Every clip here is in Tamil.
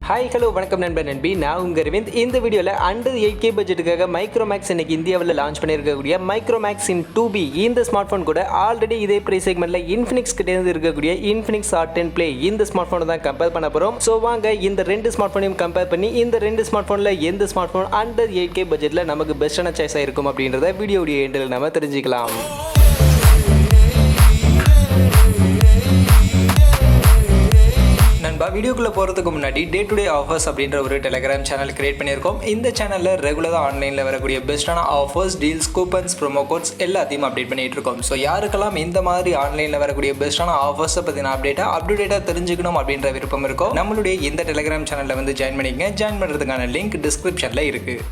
ஹாய் ஹலோ வணக்கம் நண்பன் நண்பி, நான் உங்கள் அரவிந்த். இந்த வீடியோவில் அண்டர் 8K பட்ஜெட்டுக்காக மைக்ரோமேக்ஸ் இன்னைக்கு இந்தியாவில் லான்ச் பண்ணியிருக்கக்கூடிய மைக்ரோமேக்ஸ் இன் 2B இந்த ஸ்மார்ட் ஃபோன் கூட ஆல்ரெடி இதே ப்ரைஸ் செக்மெண்ட்டில் இன்ஃபினிக்ஸ் கிட்டேருந்து இருக்கக்கூடிய இன்ஃபினிக்ஸ் ஹாட் 10 ப்ளே இந்த ஸ்மார்ட் ஃபோனை தான் கம்பேர் பண்ண போகிறோம். ஸோ வாங்க இந்த ரெண்டு ஸ்மார்ட் ஃபோனையும் கம்பேர் பண்ணி இந்த ரெண்டு ஸ்மார்ட் ஃபோனில் எந்த ஸ்மார்ட் ஃபோன் அண்டர் 8K பட்ஜெட்டில் நமக்கு பெஸ்ட்டான சாய்ஸாக இருக்கும் அப்படின்றத வீடியோடைய எண்டில் நம்ம தெரிஞ்சுக்கலாம். வீடியோக்குள்ள போகிறதுக்கு முன்னாடி டே டு டே ஆஃபர்ஸ் அப்படின்ற ஒரு டெலிகிராம் சேனல் கிரியேட் பண்ணியிருக்கோம். இந்த சேனலில் ரெகுலராக ஆன்லைனில் வரக்கூடிய பெஸ்ட்டான offers, deals, coupons, promo quotes எல்லாத்தையும் அப்டேட் பண்ணிட்டு இருக்கோம். ஸோ யாருக்கெல்லாம் இந்த மாதிரி ஆன்லைனில் வரக்கூடிய பெஸ்ட்டான ஆஃபர்ஸை பற்றின அப்டேட்டாக தெரிஞ்சுக்கணும் அப்படின்ற விருப்பம் இருக்கும், நம்மளுடைய இந்த டெலிகிராம் சேனலில் வந்து ஜாயின் பண்ணிக்கங்க. ஜாயின் பண்ணுறதுக்கான லிங்க் டிஸ்கிரிப்ஷனில் இருக்குது.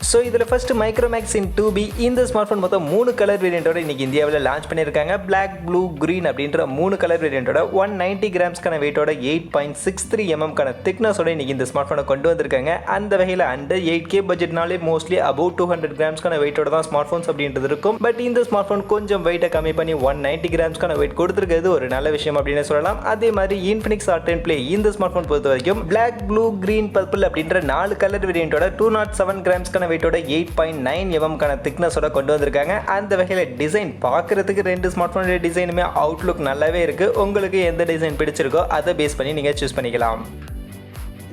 ஸோ இதில் ஃபர்ஸ்ட் மைக்ரோமேக்ஸ் இன் 2B இந்த ஸ்மார்ட் ஃபோன் மொத்தம் 3 கலர் வேரியண்ட்டோட இன்றைக்கி இந்தியாவில் லான்ச் பண்ணியிருக்காங்க. பிளாக், ப்ளூ, க்ரீன் அப்படின்ற 3 கலர் வேரியண்ட்டோட 190 கிராம்ஸ்க்கான வெயிட்டோட 8.63 mmக்கான திக்னஸோட இன்றைக்கி இந்த ஸ்மார்ட் ஃபோனை கொண்டு வந்திருக்காங்க. அந்த வகையில் அண்டர் 8K பட்ஜெட்னாலே மோஸ்ட்லி அபவுட் 200 கிராம்ஸ்க்கான வெயிட்டோட தான் ஸ்மார்ட் ஃபோன்ஸ் அப்படின்றது இருக்கும். பட் இந்த ஸ்மார்ட் ஃபோன் கொஞ்சம் வெயிட்டை கம்மி பண்ணி 190 கிராம்ஸ்க்கான வெயிட் கொடுத்துருக்கிறது ஒரு நல்ல விஷயம் அப்படின்னு சொல்லலாம். அதே மாதிரி இன்ஃபினிக்ஸ் ஹாட் 10 ப்ளே இந்த ஸ்மார்ட் ஃபோன் பொறுத்த வரைக்கும் பிளாக், ப்ளூ, க்ரீன், பர்பிள் அப்படின்ற 4 கலர் வேரியண்ட்டோட 207 கிராம்ஸ்க்கான வெயிட்டோட 8.9 mmக்கான திக்னஸோட கொண்டு வந்திருக்காங்க. அந்த வகையில் டிசைன் பார்க்கறதுக்கு ரெண்டு ஸ்மார்ட் ஃபோனோட டிசைனுமே அவுட்லுக் நல்லாவே இருக்கு. உங்களுக்கு எந்த டிசைன் பிடிச்சிருக்கோ அதை பேஸ் பண்ணி நீங்கள் சூஸ் பண்ணிக்கலாம்.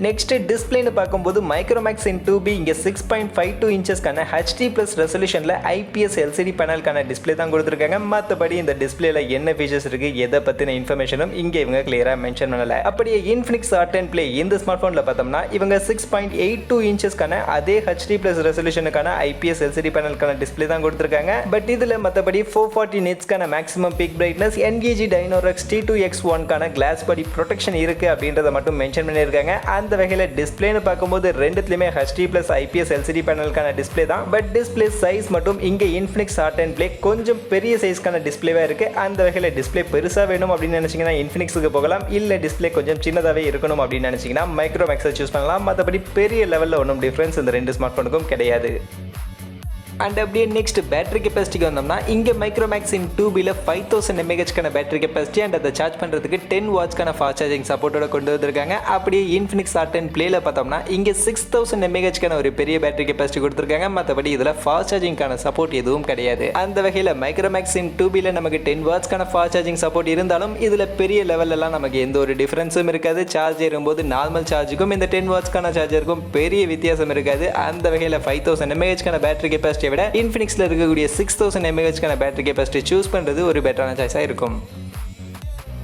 நெக்ஸ்ட் டிஸ்பிளேன்னு பார்க்கும்போது மைக்ரோமேக்ஸ் இன் 2B இங்கே 6.52 இன்ச்சஸ்க்கான HD+ ரெசல்யூஷனில் IPS LCD பேனலுக்கான டிஸ்பிளே தான் கொடுத்துருக்காங்க. மற்றபடி இந்த டிஸ்பிளேல என்ன ஃபீச்சர்ஸ் இருக்குது, எதை பற்றின இன்ஃபர்மேஷனும் இங்கே இவங்க கிளியராக மென்ஷன் பண்ணலை. அப்படியே இன்ஃபினிக்ஸ் ஹாட் 10 ப்ளே இந்த ஸ்மார்ட் ஃபோனில் பார்த்தோம்னா இவங்க 6.82 இன்ச்சஸ்க்கான அதே HD+ ரெசல்யூஷனுக்கான IPS LCD பேனலுக்கான டிஸ்பிளே தான் கொடுத்துருக்காங்க. பட் இதில் மற்றபடி 440 nitsக்கான maximum peak brightness, NGG Dynorex T2X1க்கான கிளாஸ் பாடி ப்ரொடெக்ஷன் இருக்குது அப்படின்றத மட்டும் மென்ஷன் பண்ணியிருக்காங்க. அந்த வகையில் டிஸ்பிளேன்னு பார்க்கும்போது ரெண்டுத்துலையுமே HD+ IPS LCD பேனலுக்கான டிஸ்பிளே தான். பட் டிஸ்பிளே சைஸ் மட்டும் இங்கே இன்ஃபினிக்ஸ் ஹாட் 10 ப்ளே கொஞ்சம் பெரிய சைஸ்க்கான டிஸ்பிளேவாக இருக்குது. அந்த வகையில் டிஸ்பிளே பெருசாக வேணும் அப்படின்னு நினச்சிங்கன்னா இன்ஃபினிக்ஸுக்கு போகலாம். இல்லை டிஸ்பிளே கொஞ்சம் சின்னதாகவே இருக்கணும் அப்படின்னு நினச்சிங்கன்னா மைக்ரோமேக்ஸை சூஸ் பண்ணலாம். மற்றபடி பெரிய லெவலில் ஒன்றும் டிஃப்ரென்ஸ் இந்த ரெண்டு ஸ்மார்ட் ஃபோனுக்கும் கிடையாது. அண்ட் அப்படியே நெக்ஸ்ட் பேட்டரி கெப்பாசிட்டிக்கு வந்தோம்னா இங்கே மைக்ரோமேக்ஸ் இன் 2Bல 5000 mAhக்கான பேட்டரி கெப்பாசிட்டி அண்ட் அதை சார்ஜ் பண்ணுறதுக்கு 10 வாட்ஸ்க்கான ஃபாஸ்ட் சார்ஜிங் சப்போர்ட்டோட கொண்டு வந்திருக்காங்க. அப்படியே இன்ஃபினிக்ஸ் ஹாட் 10 ப்ளேல பார்த்தோம்னா இங்கே 6000 mAhக்கான ஒரு பெரிய பேட்டரி கெப்பாசிட்டி கொடுத்துருக்காங்க. மற்றபடி இதில் ஃபாஸ்ட் சார்ஜிங்கான சப்போர்ட் எதுவும் கிடையாது. அந்த வகையில் மைக்ரோமேக்ஸ் இன் 2Bல நமக்கு 10 வாட்ஸ்க்கான ஃபாஸ்ட் சார்ஜிங் சப்போர்ட் இருந்தாலும் இதில் பெரிய லெவலெல்லாம் நமக்கு எந்த ஒரு டிஃபரன்ஸும் இருக்காது. சார்ஜ் ஏறும்போது நார்மல் சார்ஜுக்கும் இந்த 10 வாட்ஸ்க்கான சார்ஜருக்கும் பெரிய வித்தியாசம் இருக்காது. அந்த வகையில் 5000 mAhக்கான பேட்டரி கெப்பாசிட்டி விட இன்ஃபினிக்ஸ்ல இருக்கக்கூடிய 6000 mAhக்கான பேட்டரி கெப்பாசிட்டி சூஸ் பண்றது ஒரு பெட்டரான சாய்ஸா இருக்கும்.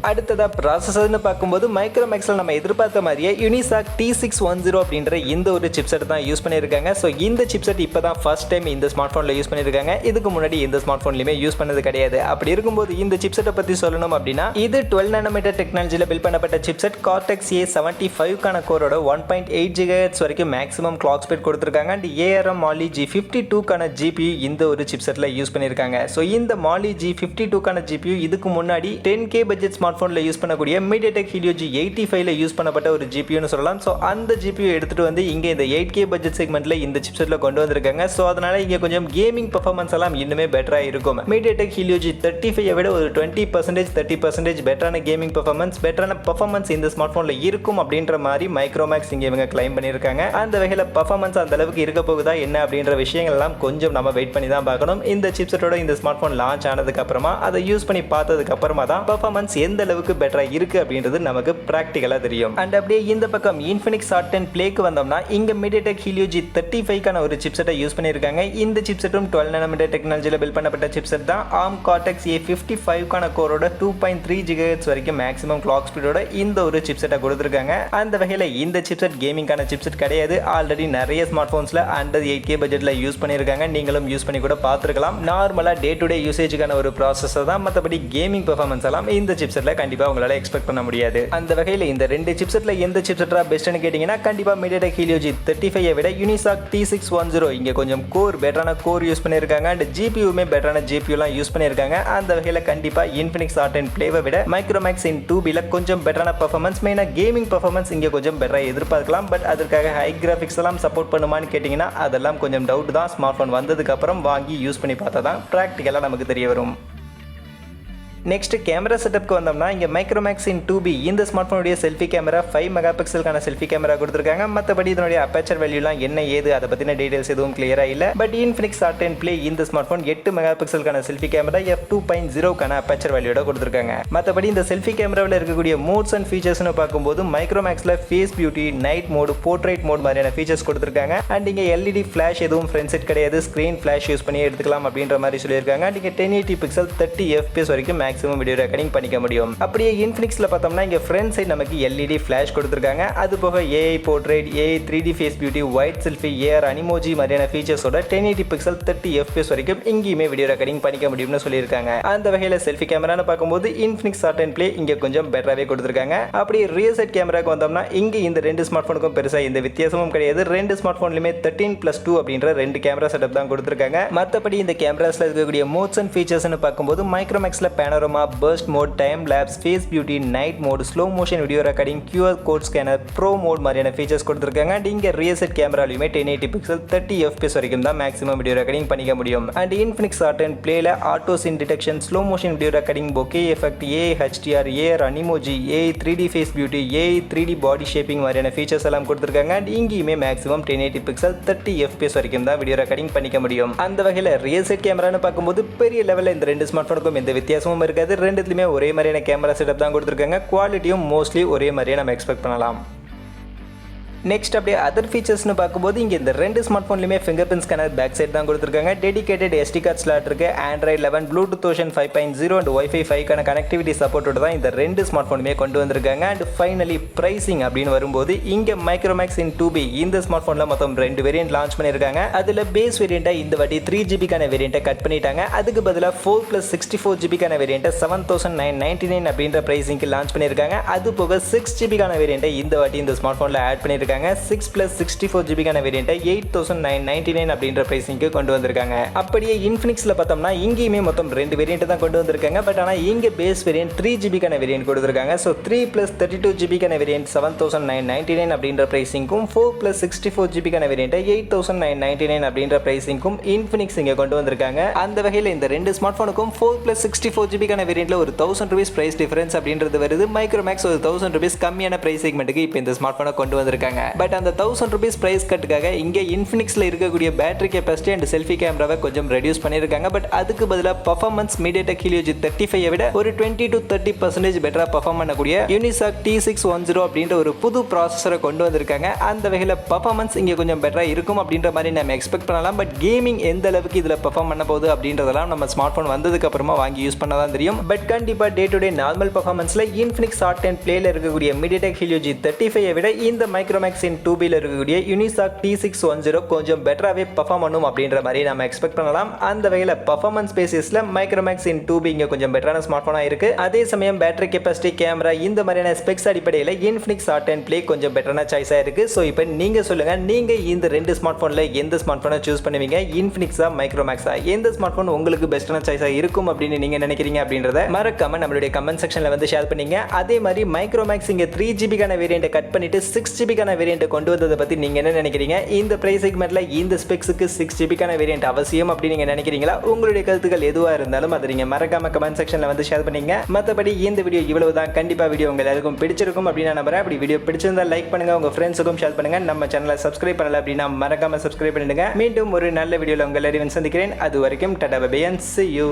அடுத்ததாக ப்ராசஸர்னு பார்க்கும்போது மைக்ரோமேக்ஸில் நம்ம எதிர்பார்த்த மாதிரியே யூனிசாக் T610 அப்படின்ற இந்த ஒரு சிப்செட் தான் யூஸ் பண்ணியிருக்காங்க. ஸோ இந்த சிப்செட் இப்போ தான் ஃபர்ஸ்ட் டைம் இந்த ஸ்மார்ட் ஃபோனில் யூஸ் பண்ணியிருக்காங்க. இதுக்கு முன்னாடி இந்த ஸ்மார்ட் ஃபோன்லையுமே யூஸ் பண்ணது கிடையாது. அப்படி இருக்கும்போது இந்த சிப்செட்டை பற்றி சொல்லணும் அப்படின்னா இது 12 nm டெக்னாலஜியில் பில்ட் பண்ணப்பட்ட சிப்செட். Cortex A75க்கான கோரோட 1.8 GHz வரைக்கும் மேக்ஸிமம் கிளாக் ஸ்பீட் கொடுத்துருக்காங்க. அண்ட் ARM Mali G52க்கான GPU இந்த ஒரு சிப்செட்டில் யூஸ் பண்ணியிருக்காங்க. ஸோ இந்த Mali G52க்கான GPU இதுக்கு முன்னாடி 10K பட்ஜெட் ஸ்மார்ட் ஃபோனில் யூஸ் பண்ணக்கூடிய Mediatek Vs 85ல யூஸ் பண்ணப்பட்ட ஒரு GPUன்னு சொல்லலாம். ஸோ அந்த GPU எடுத்துகிட்டு வந்து இங்கே இந்த 8K பட்ஜெட் செக்மெண்ட்டில் இந்த சிப்செட்டில் கொண்டு வந்திருக்காங்க. ஸோ அதனால் இங்கே கொஞ்சம் கேமிங் பர்ஃபார்மன்ஸ் எல்லாம் இன்னுமே பெட்டராக இருக்கும். Mediatek Vs 35 விட ஒரு 20% 30% பெட்டரான கேமிங் பர்ஃபார்மன்ஸ் இந்த ஸ்மார்ட் ஃபோனில் இருக்கும் அப்படின்ற மாதிரி மைக்ரோமேக்ஸ் இங்கே இவங்க கிளைம் பண்ணியிருக்காங்க. அந்த வகையில் பர்ஃபார்மன்ஸ் அந்த அளவுக்கு இருக்க போகுதா என்ன அப்படின்ற விஷயங்கள் எல்லாம் கொஞ்சம் நம்ம வெயிட் பண்ணி தான் பார்க்கணும். இந்த சிப்செட்டோட இந்த ஸ்மார்ட் ஃபோன் லான்ச் ஆனதுக்கு அப்புறமா அதை யூஸ் பண்ணி பார்த்ததுக்கு அப்புறமா தான் பர்ஃபார்மன்ஸ் எந்த அளவுக்கு பெட்டரா இருக்கு அப்படின்றது நமக்கு பிராக்டிகலா தெரியும். அண்ட் அப்படியே இந்த பக்கம் இன்ஃபினிக்ஸ் ஹாட் 10 ப்ளேக்கு வந்தோம்னா இங்க Mediatek Helio G35க்கான ஒரு சிப்செட்டை யூஸ் பண்ணியிருக்காங்க. இந்த சிப்செட்டும் 12 nm டெக்னாலஜியில் பில்ட் பண்ணப்பட்ட சிப்செட் தான். ARM Cortex A55க்கான கோரோட 2.3 GHz வரைக்கும் மேக்ஸிமம் கிளாக் ஸ்பீடோட இந்த ஒரு சிப்செட்டை கொடுத்துருக்காங்க. அந்த வகையில் இந்த சிப்செட் கேமிங்கான சிப்செட் கிடையாது. ஆல்ரெடி நிறைய ஸ்மார்ட் போன்ஸ்ல அண்டர் 8K பட்ஜெட்ல யூஸ் பண்ணியிருக்காங்க. நீங்களும் யூஸ் பண்ணி கூட பார்த்துருக்கலாம். நார்மலா டே டு டே யூசேஜுக்கான ஒரு ப்ராசஸர் தான். மற்றபடி கேமிங் பெர்ஃபார்மன்ஸ் எல்லாம் இந்த சிப்செட்ல கண்டிப்பாக உங்களால் எக்ஸ்பெக்ட் பண்ண முடியாது. அந்த வகையில் இந்த ரெண்டு சிப்செட்ல எந்த சிப்செட்டா பெஸ்ட்னு கேட்டிங்கன்னா கண்டிப்பாக Mediatek Helio G35 விட யூனிசாக் T610 இங்கே கொஞ்சம் பெட்டரான கோர் யூஸ் பண்ணியிருக்காங்க. அண்ட் GPUமே பெட்டரான GPUலாம் யூஸ் பண்ணியிருக்காங்க. அந்த வகையில் கண்டிப்பாக இன்ஃபினிக்ஸ் ஹாட் 10 ப்ளேவை விட மைக்ரோமேக்ஸ் இன் 2Bல கொஞ்சம் பெட்டரான பர்ஃபார்மன்ஸ், மெயினாக கேமிங் பர்ஃபார்மன்ஸ் இங்கே கொஞ்சம் பெட்டராக எதிர்பார்க்கலாம். பட் அதற்காக ஹை கிராஃபிக்ஸ் எல்லாம் சப்போர்ட் பண்ணுமான்னு கேட்டிங்கன்னா அதெல்லாம் கொஞ்சம் டவுட் தான். ஸ்மார்ட் ஃபோன் வந்ததுக்கு அப்புறம் வாங்கி யூஸ் பண்ணி பார்த்தா தான் ப்ராக்டிக்கலாக நமக்கு தெரிய வரும். நெக்ஸ்ட் கேமரா செட்டப்க்கு வந்தோம்னா இங்க மைக்ரோமேக்ஸ் இன் 2B இந்த ஸ்மார்ட் போனுடைய செல்ஃபி கேமரா 5 மெகா பிக்சலுக்கான செல்ஃபி கேமரா கொடுத்திருக்காங்க. மத்தபடி இதனுடைய அப்பேச்சர் வேல்யூலாம் என்ன ஏது அதை பத்தின டீடைல்ஸ் எதுவும் கிளியரா இல்ல. பட் Infinix Hot 10 Play இந்த ஸ்மார்ட் போன் 8 மெகா பிக்சலுக்கான செல்ஃபி கேமரா f2.0க்கான அப்பேச்சர் வேல்யூட கொடுத்திருக்காங்க. மத்தபடி இந்த செல்ஃபி கேமராவில் இருக்கக்கூடிய மோட்ஸ் அண்ட் ஃபீச்சர்ஸ்னு பார்க்கும்போது மைக்ரோமேக்ஸ்ல face beauty, night mode, portrait mode மாதிரியான ஃபீச்சர்ஸ் கொடுத்திருக்காங்க. அண்ட் இங்க LED ஃபிளாஷ் எதுவும் ஃப்ரண்ட் செட் கிடையாது, ஸ்கிரீன் ஃபிளாஷ் யூஸ் பண்ணி எடுத்துக்கலாம் அப்படின்ற மாதிரி சொல்லியிருக்காங்க. நீங்க 1080 பிக்சல் 30 FPS வரைக்கும் மேக்ஸிமம் வீடியோ ரெக்கார்டிங் பண்ணிக்க முடியும். அப்படியே இன்ஃபினிக்ஸ்ல பார்த்தோம்னா இங்க ஃப்ரண்ட் சைடு நமக்கு LED ஃபிளாஷ் கொடுத்திருக்காங்க. அது போக AI portrait, AI 3D face beauty, white selfie, AR animoji மாதிரியான ஃபீச்சர்ஸோட 1080 பிக்சல் 30 FPS வரைக்கும் இங்கேயுமே வீடியோ ரெக்கார்டிங் பண்ணிக்க முடியும்னு சொல்லியிருக்காங்க. அந்த வகையில் செல்ஃபி கேமரான்னு பார்க்கும்போது Infinix Hot 10 Play இங்க கொஞ்சம் பெட்டராகவே கொடுத்திருக்காங்க. அப்படியே ரியல் செட் கேமராக்கு வந்தோம்னா இங்க இந்த ரெண்டு ஸ்மார்ட் போனுக்கும் பெருசா எந்த வித்தியாசமும் கிடையாது. ரெண்டு ஸ்மார்ட் போன்லயுமே 13+2 அப்படின்ற ரெண்டு கேமரா செட்டப் தான் கொடுத்திருக்காங்க. மற்றபடி இந்த கேமராஸ்ல இருக்கக்கூடிய மோட்ஸ் அண்ட் ஃபீச்சர்ஸ்னு பார்க்கும்போது மைக்ரோமேக்ஸ்ல panorama, burst mode, time lapse, face beauty, night mode, slow motion video recording, QR code scanner, pro mode மாதிரியான ஃபீச்சர்ஸ் கொடுத்திருக்காங்க. அண்ட் இங்க ரியல் செட் கேமராலையுமே 1080 பிக்சல் 30 FPS வரைக்கும் தான் மேக்ஸிமம் வீடியோ ரெக்கார்டிங் பண்ணிக்க முடியும். அண்ட் Infinix Hot 10 Playல auto scene detection, slow motion video recording, bokeh effect, AI HDR, AR animoji, AI 3D face beauty, AI 3D body shaping மாதிரியான ஃபீச்சர்ஸ் எல்லாம் கொடுத்திருக்காங்க. அண்ட் இங்கேயுமே மேக்ஸிமம் 1080 பிக்சல் 30 FPS வரைக்கும் தான் வீடியோ ரெக்கார்டிங் பண்ணிக்க முடியும். அந்த வகையில் ரியல் செட் கேமரான்னு பார்க்கும்போது பெரிய லெவலில் இந்த ரெண்டு ஸ்மார்ட் போனுக்கும் எந்த வித்தியாசமும் இருக்காது. ரெண்டுத்துலையுமே ஒரே மாதிரியான கேமரா செட்டப் தான் கொடுத்திருக்காங்க. குவாலிட்டியும் மோஸ்ட்லி ஒரே மாதிரியே நம்ம எக்ஸ்பெக்ட் பண்ணலாம். நெக்ஸ்ட் அப்படியே அதர் ஃபீச்சர்ஸ்னு பார்க்கும்போது இங்கே இந்த ரெண்டு ஸ்மார்ட் ஃபோன்லையுமே fingerprint scanner back side தான் கொடுத்துருக்காங்க. டெடிகேட்டட் SD கார்ட் ஸ்லாட் இருக்கு. Android 11, Bluetooth version 5.0 and Wi-Fi 5க்கான கனெக்டிவிட்டி சப்போர்ட்டோட தான் இந்த ரெண்டு ஸ்மார்ட் ஃபோனுமே கொண்டு வந்திருக்காங்க. அண்ட் ஃபைனலி பிரைசிங் அப்படின்னு வரும்போது இங்கே மைக்ரோமேக்ஸ் இன் 2B இந்த ஸ்மார்ட் ஃபோனில் மொத்தம் 2 வேரியன்ட் லான்ச் பண்ணியிருக்காங்க. அதில் பேஸ் வேரியண்ட்டாக இந்த வாட்டி 3GBக்கான வேரியண்ட்டை கட் பண்ணிட்டாங்க. அதுக்கு பதிலாக 4+64GBக்கான வேரியண்ட்டை 7999 அப்படின்ற பிரைசிங்க்கு லான்ச் பண்ணியிருக்காங்க. அது போக 6GBக்கான வேரியண்ட்டை இந்த வாட்டி இந்த ஸ்மார்ட் ஃபோனில் ஆட் பண்ணியிருக்காங்க. 6+64GBக்கான வேரியண்ட்டை 8999 அப்படின்ற பிரைசிங்க்கு கொண்டு வந்திருக்காங்க. அப்படியே இன்ஃபினிக்ஸ்ல பார்த்தோம்னா இங்கேயுமே மொத்தம் 2 வேரியண்ட் தான் கொண்டு வந்திருக்காங்க. பட் ஆனால் இங்கே பேஸ் வேரியண்ட் 3GBக்கான வேரியண்ட் கொடுத்துருக்காங்க. ஸோ 3+32GBக்கான வேரியண்ட் 7999 அப்படின்ற பிரைசிங்கும் 4+64GBக்கான வேரியண்ட்டை 8999 அப்படின்ற பிரைசிங்கும் இன்ஃபினிக்ஸ் இங்கே கொண்டு வந்திருக்காங்க. அந்த வகையில் இந்த ரெண்டு ஸ்மார்ட் ஃபோனுக்கும் 4+64GBக்கான வேரியண்ட்ல ஒரு ₹1000 பிரைஸ் டிஃபரன்ஸ் அப்படின்றது வருது. மைக்ரோமேக்ஸ் ஒரு ₹1000 கம்மியான பிரைஸ் செக்மெண்ட்டுக்கு இப்போ இந்த ஸ்மார்ட் ஃபோனை கொண்டு வந்திருக்காங்க. பட் அந்த ₹1000 பிரைஸ் கட்டுக்காக இங்கே இன்ஃபினிக்ஸ்ல இருக்கக்கூடிய பேட்டரி கெப்பாசிட்டி அண்ட் செல்ஃபி கேமராவை கொஞ்சம் ரெடியூஸ் பண்ணியிருக்காங்க. பட் அதுக்கு பதிலாக பர்ஃபார்மன்ஸ் Mediatek Helio G35 விட ஒரு 20 to 30% பெட்டரா பர்ஃபார்ம் பண்ணக்கூடிய Unisoc T610 அப்படின்ற ஒரு புது ப்ராசஸரை கொண்டு வந்திருக்காங்க. அந்த வகையில் பர்ஃபார்மன்ஸ் இங்கே கொஞ்சம் பெட்டரா இருக்கும் அப்படின்ற மாதிரி நம்ம எக்ஸ்பெக்ட் பண்ணலாம். பட் கேமிங் எந்த அளவுக்கு இதில் பர்ஃபார்ம் பண்ண போகுது அப்படின்றதெல்லாம் நம்ம ஸ்மார்ட் ஃபோன் வந்ததுக்கு அப்புறமா வாங்கி யூஸ் பண்ண தான் தெரியும். பட் கண்டிப்பாக டே டு டே நார்மல் பர்ஃபார்மன்ஸ்ல Infinix Hot 10 Playல இருக்கக்கூடிய Mediatek Helio G35 விட இந்த மைக்ரோமேக்ஸ் இன் 2Bல இருக்கக்கூடிய Unisoc T610 கொஞ்சம் பெட்டராகவே பர்ஃபார்ம் பண்ணும் அப்படின்ற மாதிரி நம்ம எக்ஸ்பெக்ட் பண்ணலாம். அந்த வகையில் பர்ஃபார்மன்ஸ் பேசிஸில் மைக்ரோமேக்ஸ் இன் 2B இங்கே கொஞ்சம் பெட்டரான ஸ்மார்ட் ஃபோனாக இருக்குது. அதே சமயம் பேட்டரி கெப்பாசிட்டி, கேமரா இந்த மாதிரியான ஸ்பெக்ஸ் அடிப்படையில் Infinix Hot 10 Play கொஞ்சம் பெட்டரான சாய்ஸாக இருக்குது. ஸோ இப்போ நீங்கள் சொல்லுங்கள், நீங்கள் இந்த ரெண்டு ஸ்மார்ட் ஃபோனில் எந்த ஸ்மார்ட் ஃபோனை சூஸ் பண்ணுவீங்க? இன்ஃபினிக்ஸா, மைக்ரோமேக்ஸா? எந்த ஸ்மார்ட் ஃபோன் உங்களுக்கு பெஸ்ட்டான சாய்ஸாக இருக்கும் அப்படின்னு நீங்கள் நினைக்கிறீங்க அப்படின்றத மறக்காம நம்மளுடைய கமெண்ட் செக்ஷனில் வந்து ஷேர் பண்ணீங்க. அதே மாதிரி மைக்ரோமேக்ஸ் இங்கே 3GBக்கான வேரியண்ட்டை கட் பண்ணிட்டு 6GBக்கான வேரியண்ட்டை கொண்டு வந்ததை பற்றி நீங்கள் என்ன நினைக்கிறீங்க? இந்த பிரைஸ் செக்மெண்ட்ல இந்த ஸ்பெக்ஸுக்கு 6GBக்கான வேரியண்ட் அவசியம் அப்படின்னு நீங்கள் நினைக்கிறீங்களா? உங்களுடைய கருத்துக்கள் எதுவாக இருந்தாலும் அதை நீங்கள் மறக்காம கமெண்ட் செக்ஷனில் வந்து ஷேர் பண்ணீங்க. மற்றபடி இந்த வீடியோ இவ்வளவு தான். கண்டிப்பாக வீடியோ உங்கள் எல்லாருக்கும் பிடிச்சிருக்கும் அப்படின்னு நான் நம்புறேன். அப்படி வீடியோ பிடிச்சிருந்தா லைக் பண்ணுங்க, உங்கள் ஃப்ரெண்ட்ஸுக்கும் ஷேர் பண்ணுங்க. நம்ம சேனலை சப்ஸ்கிரைப் பண்ணல அப்படின்னா மறக்காம சப்ஸ்கிரைப் பண்ணிடுங்க. மீண்டும் ஒரு நல்ல வீடியோவில் உங்கள் எல்லாரையும் சந்திக்கிறேன். அது வரைக்கும் tata bye bye and see you.